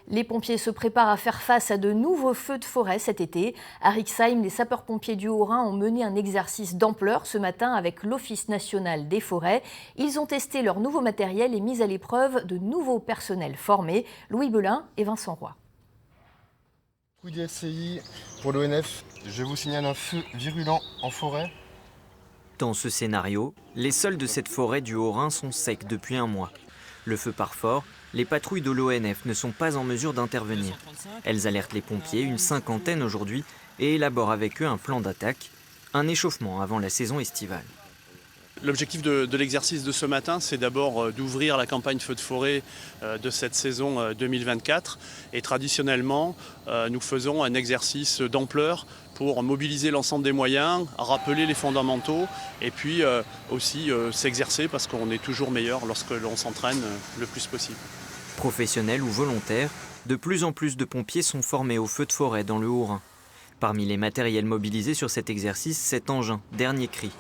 Les pompiers se préparent à faire face à de nouveaux feux de forêt cet été. À Rixheim, les sapeurs-pompiers du Haut-Rhin ont mené un exercice d'ampleur ce matin avec l'Office national des forêts. Ils ont testé leur nouveau matériel et mis à l'épreuve de nouveaux personnels formés. Louis Belin et Vincent Roy. Coup d'SCI pour l'ONF. Je vous signale un feu virulent en forêt. Dans ce scénario, les sols de cette forêt du Haut-Rhin sont secs depuis un mois. Le feu part fort, les patrouilles de l'ONF ne sont pas en mesure d'intervenir. Elles alertent les pompiers, une cinquantaine aujourd'hui, et élaborent avec eux un plan d'attaque, un échauffement avant la saison estivale. L'objectif de l'exercice de ce matin, c'est d'abord d'ouvrir la campagne feu de forêt de cette saison 2024. Et traditionnellement, nous faisons un exercice d'ampleur pour mobiliser l'ensemble des moyens, rappeler les fondamentaux et puis aussi s'exercer parce qu'on est toujours meilleur lorsque l'on s'entraîne le plus possible. Professionnels ou volontaires, de plus en plus de pompiers sont formés au feu de forêt dans le Haut-Rhin. Parmi les matériels mobilisés sur cet exercice, cet engin, dernier cri.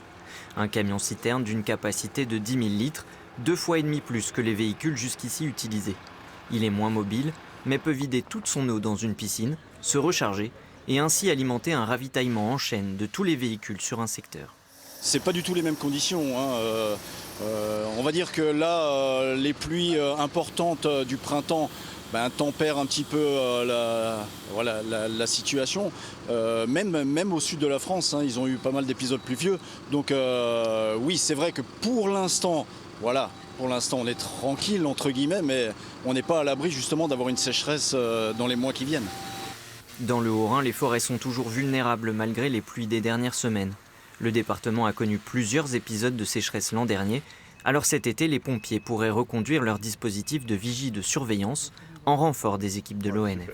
Un camion-citerne d'une capacité de 10 000 litres, 2,5 fois plus que les véhicules jusqu'ici utilisés. Il est moins mobile, mais peut vider toute son eau dans une piscine, se recharger et ainsi alimenter un ravitaillement en chaîne de tous les véhicules sur un secteur. C'est pas du tout les mêmes conditions. On va dire que là, les pluies importantes du printemps tempèrent un petit peu la situation. Même au sud de la France, ils ont eu pas mal d'épisodes pluvieux. Donc oui, c'est vrai que pour l'instant, on est tranquille entre guillemets, mais on n'est pas à l'abri justement d'avoir une sécheresse dans les mois qui viennent. Dans le Haut-Rhin, les forêts sont toujours vulnérables malgré les pluies des dernières semaines. Le département a connu plusieurs épisodes de sécheresse l'an dernier. Alors cet été, les pompiers pourraient reconduire leur dispositif de vigie de surveillance en renfort des équipes de l'ONF.